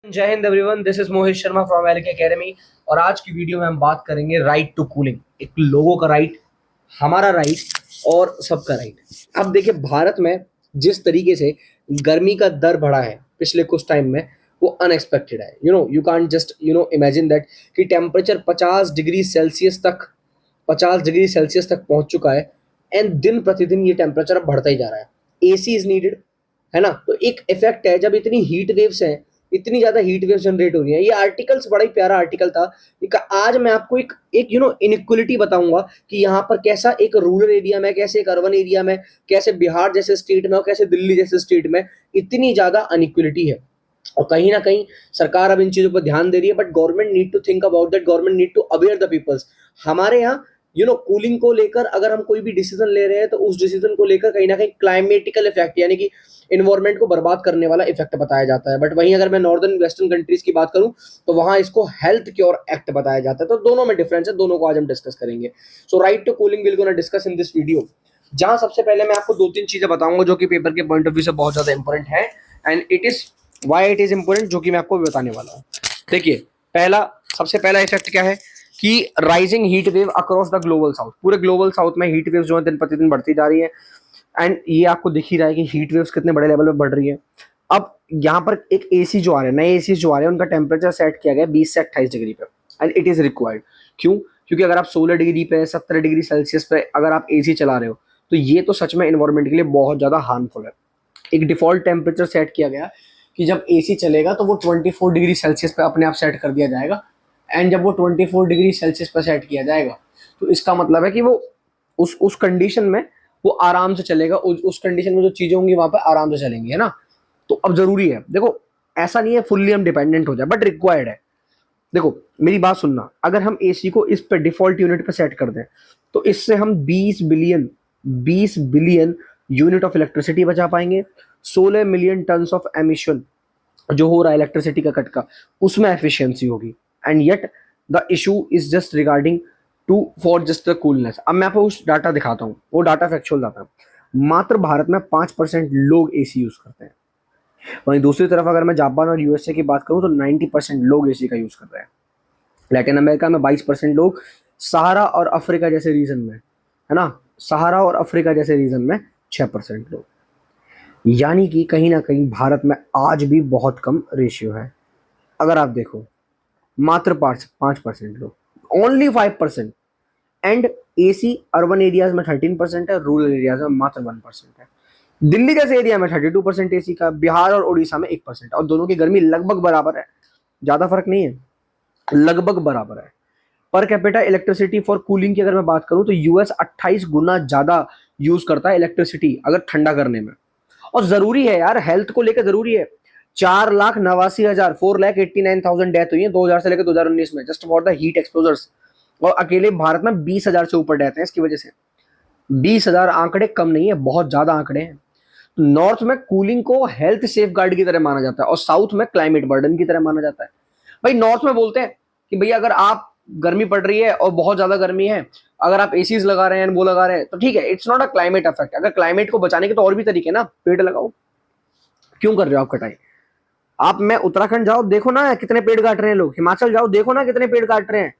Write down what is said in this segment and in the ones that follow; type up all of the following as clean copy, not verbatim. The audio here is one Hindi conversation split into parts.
जय Hind everyone, this is Mohit Sharma from LK Academy. और आज की वीडियो में हम बात करेंगे राइट टू कूलिंग। एक लोगों का राइट, हमारा राइट और सबका राइट। अब देखिए, भारत में जिस तरीके से गर्मी का दर बढ़ा है पिछले कुछ टाइम में, वो अनएक्सपेक्टेड है। You can't just imagine that कि टेम्परेचर 50 डिग्री सेल्सियस तक पहुंच चुका है। एंड दिन प्रतिदिन ये टेम्परेचर अब बढ़ता ही जा रहा है। एसी इज नीडेड, है ना। तो एक इफेक्ट है जब इतनी हीट वेव्स हैं, इतनी ज्यादा हीट वेव जनरेट हो रही है। ये आर्टिकल्स बड़ा ही प्यारा आर्टिकल था। आज मैं आपको एक एक इनइक्वलिटी बताऊंगा कि यहाँ पर कैसा एक रूरल एरिया में, कैसे एक अर्बन एरिया में, कैसे बिहार जैसे स्टेट में और कैसे दिल्ली जैसे स्टेट में इतनी ज्यादा अनइक्वलिटी है। और कहीं ना कहीं सरकार अब इन चीजों पर ध्यान दे रही है, but government need to think about that, government need to aware the peoples. हमारे यहाँ कूलिंग को लेकर अगर हम कोई भी डिसीजन ले रहे हैं तो उस डिसीजन को लेकर कहीं ना कहीं क्लाइमेटिकल इफेक्ट यानी कि इन्वायरमेंट को बर्बाद करने वाला इफेक्ट बताया जाता है। बट वहीं अगर मैं नॉर्दर्न वेस्टर्न कंट्रीज की बात करूं तो वहां इसको हेल्थ क्योर एक्ट बताया जाता है। तो दोनों में डिफरेंस है, दोनों को आज हम डिस्कस करेंगे। So right to cooling will gonna discuss in this video, जहां सबसे पहले मैं आपको दो तीन चीजें बताऊंगा जो कि पेपर के पॉइंट ऑफ व्यू से बहुत ज्यादा इंपॉर्टेंट है। And it is why it is important, जो कि मैं आपको बताने वाला हूँ। देखिए, सबसे पहला इफेक्ट क्या है कि rising heat wave across the global south. पूरे ग्लोबल साउथ में हीट वेव जो है दिन प्रतिदिन बढ़ती जा रही है। एंड ये आपको दिख ही रहा है कि हीट वेव्स कितने बड़े लेवल पे बढ़ रही है। अब यहाँ पर एक एसी जो आ रहे हैं, नए एसी जो आ रहे हैं, उनका टेम्परेचर सेट किया गया 20 से 28 डिग्री पे। And it is required. क्यों? क्योंकि अगर आप 16 डिग्री पे, 17 डिग्री सेल्सियस पे अगर आप एसी चला रहे हो तो ये तो सच में इन्वायरमेंट के लिए बहुत ज्यादा हार्मफुल है। एक डिफॉल्ट टेम्परेचर सेट किया गया कि जब एसी चलेगा तो वो 24 डिग्री सेल्सियस पे अपने आप सेट कर दिया जाएगा। एंड जब वो 24 डिग्री सेल्सियस पे सेट किया जाएगा तो इसका मतलब है कि वो उस कंडीशन में वो आराम से चलेगा। उस कंडीशन में जो चीजें होंगी वहां पे आराम से चलेंगी, है ना। तो अब जरूरी है, देखो, ऐसा नहीं है फुल्ली हम डिपेंडेंट हो जाए, बट रिक्वायर्ड है। देखो, मेरी बात सुनना, अगर हम एसी को इस पे डिफॉल्ट यूनिट पे सेट कर दें तो इससे हम 20 बिलियन यूनिट ऑफ इलेक्ट्रिसिटी बचा पाएंगे। 16 मिलियन टन ऑफ एमिशन जो हो रहा है इलेक्ट्रिसिटी का कट का, उसमें एफिशिएंसी होगी। And yet the issue is just regarding to for just the coolness. अब मैं आपको उस डाटा दिखाता हूँ, वो डाटा फैक्चुअल डाटा। मात्र भारत में 5% लोग एसी यूज करते हैं। वहीं दूसरी तरफ अगर मैं जापान और यूएसए की बात करूं तो 90% लोग एसी का यूज कर रहे हैं। लैटिन अमेरिका में 22% लोग, सहारा और अफ्रीका जैसे रीजन में, है ना, सहारा और अफ्रीका जैसे रीजन में 6% लोग। यानी कि कहीं ना कहीं भारत में आज भी बहुत कम रेशियो है। अगर आप देखो, मात्र 5% लोग, only 5%। And AC urban areas में 13% है, रूरल एरियाज में मात्र 1% है। दिल्ली जैसे एरिया में 32% एसी का, बिहार और उड़ीसा में 1%। और दोनों की गर्मी लगभग बराबर है, ज्यादा फर्क नहीं है, लगभग बराबर है। Per capita electricity for cooling की अगर मैं बात करूं तो यूएस 28 गुना ज्यादा यूज करता है इलेक्ट्रिसिटी अगर ठंडा करने में। और जरूरी है यार, हेल्थ को लेकर जरूरी है। 4,89,000 4,89,000 डेथ हुई है 2000 से लेकर 2019 में, just for the heat exposures. और अकेले भारत में 20,000 से ऊपर डेथ है इसकी वजह से। 20,000 आंकड़े कम नहीं है, बहुत ज्यादा आंकड़े हैं। नॉर्थ में कूलिंग को हेल्थ सेफ गार्ड की तरह माना जाता है और साउथ में क्लाइमेट बर्डन की तरह माना जाता है। भाई नॉर्थ में बोलते हैं कि भैया अगर आप गर्मी पड़ रही है और बहुत ज्यादा गर्मी है, अगर आप एसीज लगा रहे हैं वो लगा रहे हैं तो ठीक है, it's not a climate effect. अगर क्लाइमेट को बचाने के तो और भी तरीके ना, पेड़ लगाओ। क्यों कर रहे हो आप कटाई? आप मैं उत्तराखंड जाओ, देखो ना कितने पेड़ काट रहे हैं लोग। हिमाचल जाओ, देखो ना कितने पेड़ काट रहे हैं।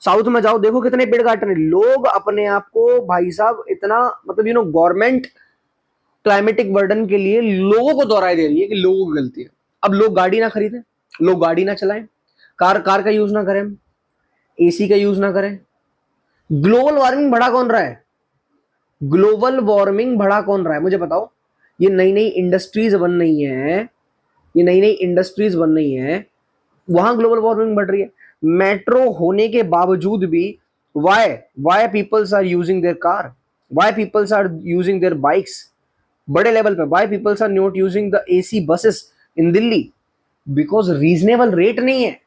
साउथ में जाओ, देखो कितने पेड़ काट रहे हैं लोग। अपने आप को भाई साहब इतना, मतलब गवर्नमेंट क्लाइमेटिक बर्डन के लिए लोगों को दोहराई दे रही है कि लोगों की गलती है। अब लोग गाड़ी ना खरीदें, लोग गाड़ी ना चलाएं, कार कार का यूज ना करें, एसी का यूज ना करें। ग्लोबल वार्मिंग बढ़ा कौन रहा है? ग्लोबल वार्मिंग बढ़ा कौन रहा है मुझे बताओ। ये नई नई इंडस्ट्रीज बन रही हैं, ये नई नई इंडस्ट्रीज बन रही हैं, वहां ग्लोबल वार्मिंग बढ़ रही है। मेट्रो होने के बावजूद भी why why peoples are using their car, why peoples are using their bikes बड़े लेवल पे, why peoples are not using the AC buses in Delhi? Because reasonable rate नहीं है,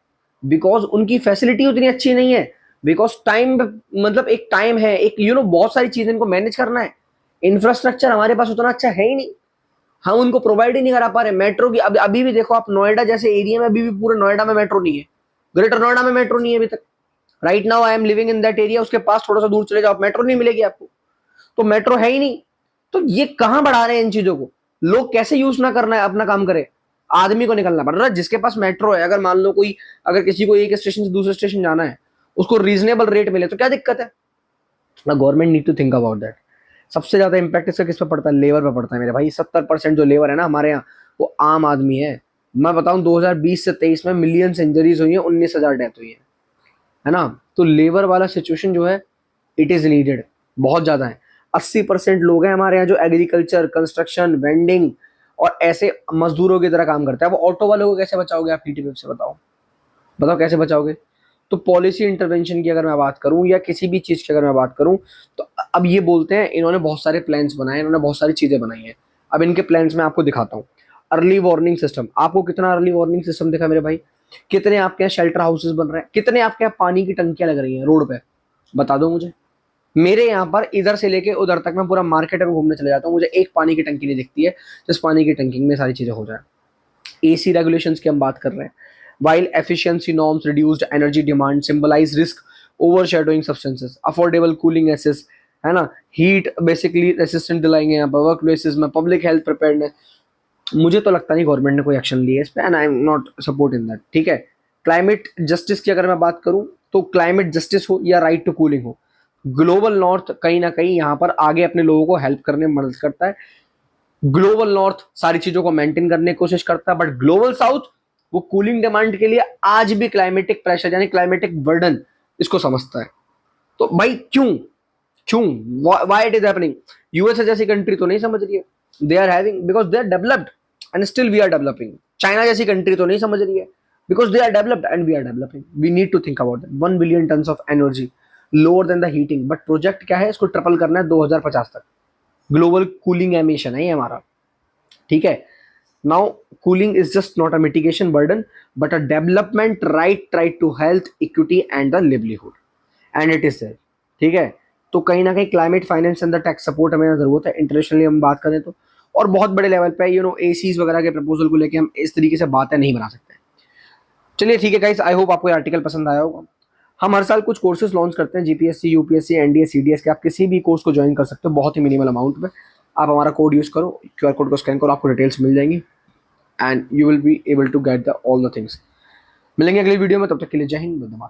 बिकॉज उनकी फैसिलिटी उतनी अच्छी नहीं है, बिकॉज टाइम, मतलब एक टाइम है, एक बहुत सारी चीजें इनको मैनेज करना है। इंफ्रास्ट्रक्चर हमारे पास उतना अच्छा है ही नहीं, हम उनको प्रोवाइड ही नहीं करा पा रहे। मेट्रो की अभी भी देखो आप, नोएडा जैसे एरिया में अभी भी पूरे नोएडा में मेट्रो नहीं है, ग्रेटर नोएडा में मेट्रो नहीं है अभी तक। Right now I am living in that area, उसके पास थोड़ा सा दूर चले जाओ, मेट्रो नहीं मिलेगी आपको। तो मेट्रो है ही नहीं। तो ये कहां बढ़ा रहे हैं इन चीजों को? लोग कैसे यूज ना करना है, अपना काम करे। आदमी को निकलना पड़ रहा है। जिसके पास मेट्रो है, अगर मान लो कोई, अगर किसी को एक स्टेशन से दूसरे स्टेशन जाना है, उसको रीजनेबल रेट मिले तो क्या दिक्कत है ना। Government need to think about that. सबसे ज्यादा इंपैक्ट इसका किस पे पड़ता है? लेबर पे पड़ता है मेरे भाई। 70% जो लेबर है ना हमारे यहाँ, वो आम आदमी है। मैं बताऊं 2020 से 23 में मिलियंस इंजरीज हुई है, 19,000 डेथ हुई है ना। तो लेबर वाला सिचुएशन जो है, इट इज नीडेड, बहुत ज्यादा है। 80% लोग हैं हमारे यहाँ जो एग्रीकल्चर, कंस्ट्रक्शन, वेंडिंग और ऐसे मजदूरों की तरह काम करते हैं। अब ऑटो वालों को कैसे बचाओगे आप टीटीपी से? बताओ बताओ कैसे बचाओगे? तो पॉलिसी इंटरवेंशन की अगर मैं बात करूं या किसी भी चीज की अगर मैं बात करूं, तो अब ये बोलते हैं इन्होंने बहुत सारे प्लान्स बनाए, इन्होंने बहुत सारी चीजें बनाई हैं। अब इनके प्लान्स मैं आपको दिखाता हूँ। अर्ली वार्निंग सिस्टम, आपको कितना अर्ली वार्निंग सिस्टम दिखा मेरे भाई? कितने आपके यहाँ शेल्टर हाउसेस बन रहे हैं? कितने आपके यहाँ पानी की टंकियां लग रही हैं रोड पे? बता दो मुझे। मेरे यहाँ पर इधर से लेके उधर तक मैं पूरा मार्केट में घूमने चले जाता हूँ, मुझे एक पानी की टंकी नहीं दिखती है जिस पानी की टंकी में सारी चीजें हो जाए। एसी रेगुलेशंस की हम बात कर रहे हैं। While efficiency norms, reduced energy demand symbolize risk overshadowing substances, affordable cooling access, है ना, हीट बेसिकली रेसिस्टेंट दिलाएंगे यहाँ पर, वर्क प्लेसेस में पब्लिक हेल्थ प्रिपेयर्डनेस। मुझे तो लगता नहीं गवर्नमेंट ने कोई एक्शन लिया है इस पे, and I am not support in that. ठीक है। क्लाइमेट जस्टिस की अगर मैं बात करूं, तो क्लाइमेट जस्टिस हो या राइट टू कूलिंग हो, ग्लोबल नॉर्थ कहीं ना कहीं यहाँ पर आगे अपने लोगों को हेल्प करने में मदद करता है। ग्लोबल नॉर्थ सारी चीजों को मेंटेन करने की कोशिश करता है, बट ग्लोबल साउथ वो कूलिंग डिमांड के लिए आज भी क्लाइमेटिक प्रेशर यानी क्लाइमेटिक बर्डन इसको समझता है। तो भाई क्यों क्यों why it is happening? USA जैसी कंट्री तो नहीं समझ रही है, they are having, because they are developed and still we are developing. China जैसी कंट्री तो नहीं समझ रही है, because they are developed and we are developing. We need to think about that. 1 billion ton of energy lower than the heating, but project क्या है? इसको ट्रिपल करना है 2050 तक। ग्लोबल कूलिंग एमिशन है ये हमारा। ठीक है। Now cooling is just not a mitigation burden, but a development right to health, equity and the livelihood, and it is there. ठीक है। तो कहीं ना कहीं climate finance and the tax support हमें जरूरत है इंटरनेशनली हम बात करें तो। और बहुत बड़े लेवल पे एसीज वगैरह के प्रपोजल को लेके हम इस तरीके से बातें नहीं बना सकते। चलिए ठीक है गाइस, आई होप आपको ये आर्टिकल पसंद आया होगा। हम हर साल कुछ कोर्सेज लॉन्च करते हैं, जीपीएससी, यूपीएससी, एनडीए, सीडीएस के। आप किसी भी कोर्स को ज्वाइन कर सकते हो बहुत ही मिनिमल अमाउंट में। आप हमारा कोड यूज करो, क्यूआर कोड को स्कैन करो, आपको डिटेल्स मिल जाएंगी and you will be able to get the all the things. मिलेंगे अगली वीडियो में, तब तक के लिए जय हिंद, वंदे मातरम।